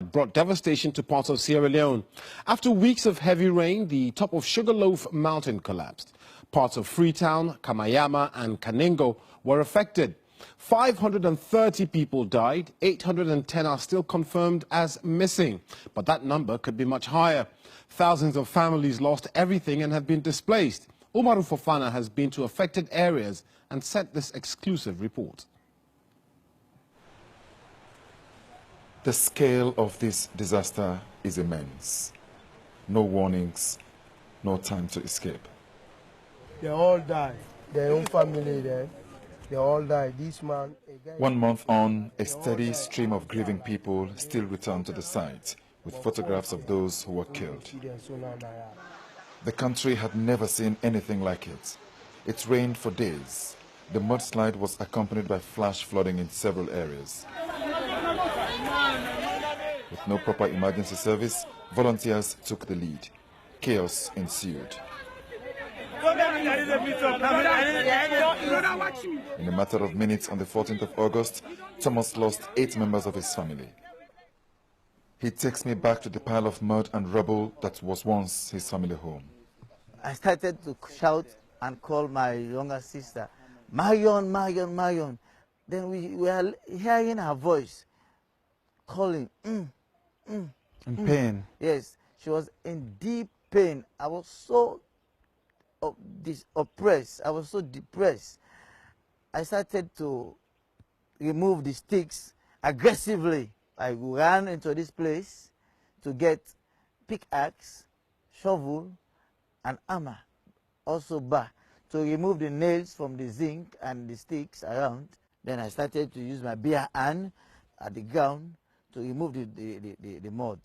mudslide brought devastation to parts of Sierra Leone. After weeks of heavy rain, the top of Sugarloaf Mountain collapsed. Parts of Freetown, Kamayama and Kaningo were affected. 530 people died, 810 are still confirmed as missing, but that number could be much higher. Thousands of families lost everything and have been displaced. Umaru Fofana has been to affected areas and sent this exclusive report. The scale of this disaster is immense. No warnings, no time to escape. They all died. Their own family there. They all died. This man... 1 month on, a steady stream of grieving people still return to the site with photographs of those who were killed. The country had never seen anything like it. It rained for days. The mudslide was accompanied by flash flooding in several areas. With no proper emergency service, volunteers took the lead. Chaos ensued. In a matter of minutes, on the 14th of August, Thomas lost 8 members of his family. He takes me back to the pile of mud and rubble that was once his family home. I started to shout and call my younger sister, Marion, Marion, Marion. Then we were hearing her voice calling, In pain? Yes, she was in deep pain. I was so oppressed. I was so depressed. I started to remove the sticks aggressively. I ran into this place to get pickaxe, shovel, and hammer, also bar, to remove the nails from the zinc and the sticks around. Then I started to use my bare hand at the ground to remove the mud.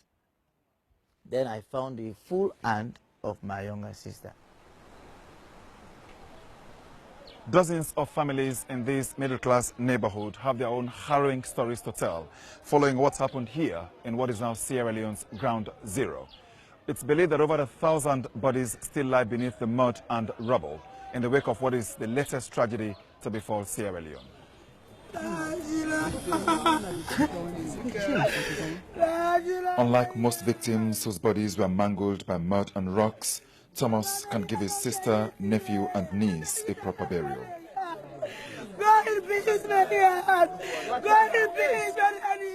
Then I found the full hand of my younger sister. Dozens of families in this middle-class neighborhood have their own harrowing stories to tell, following what happened here in what is now Sierra Leone's Ground Zero. It's believed that over 1,000 bodies still lie beneath the mud and rubble in the wake of what is the latest tragedy to befall Sierra Leone. Unlike most victims whose bodies were mangled by mud and rocks, Thomas can give his sister, nephew and niece a proper burial.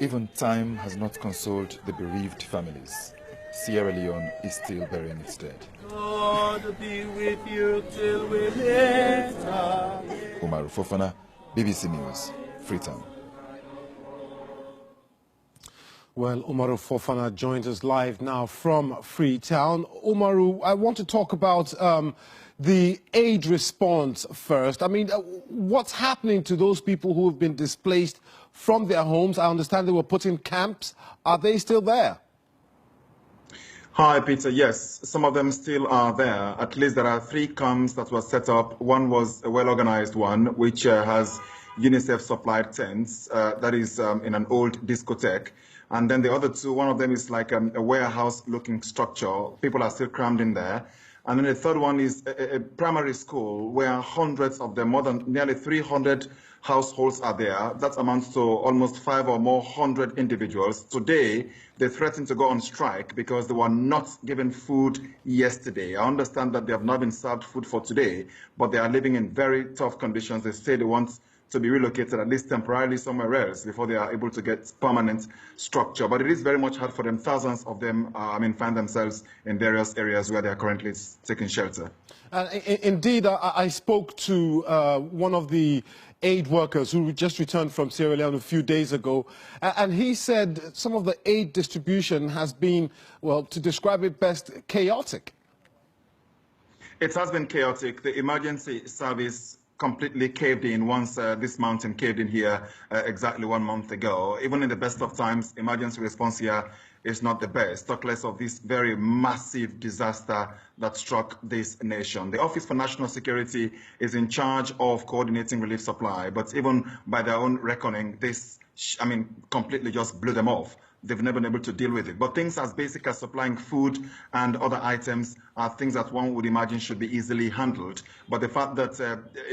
Even time has not consoled the bereaved families. Sierra Leone is still burying its dead. God be with you till we meet. Umaru Fofana, BBC News, Freetown. Well, Umaru Fofana joins us live now from Freetown. Umaru, I want to talk about the aid response first. I mean, what's happening to those people who have been displaced from their homes? I understand they were put in camps. Are they still there? Hi, Peter. Yes, some of them still are there. At least there are 3 camps that were set up. One was a well-organized one, which has UNICEF-supplied tents. That is in an old discotheque. And then the other 2, one of them is like a warehouse-looking structure. People are still crammed in there. And then the third one is a primary school where hundreds of them, nearly 300 households are there. That amounts to almost 500 or more individuals. Today, they threaten to go on strike because they were not given food yesterday. I understand that they have not been served food for today, but they are living in very tough conditions. They say they want to be relocated at least temporarily somewhere else before they are able to get permanent structure. But it is very much hard for them. Thousands of them, find themselves in various areas where they are currently taking shelter. Indeed, I spoke to one of the aid workers who just returned from Sierra Leone a few days ago, and he said some of the aid distribution has been, well, to describe it best, chaotic. It has been chaotic. The emergency service completely caved in once this mountain caved in here exactly 1 month ago. Even in the best of times, emergency response here is not the best. Talk less of this very massive disaster that struck this nation. The Office for National Security is in charge of coordinating relief supply, but even by their own reckoning, this, completely just blew them off. They've never been able to deal with it. But things as basic as supplying food and other items are things that one would imagine should be easily handled. But the fact that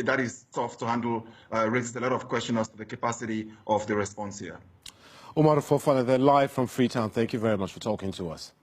that is tough to handle raises a lot of questions as to the capacity of the response here. Omar Fofana, they're live from Freetown. Thank you very much for talking to us.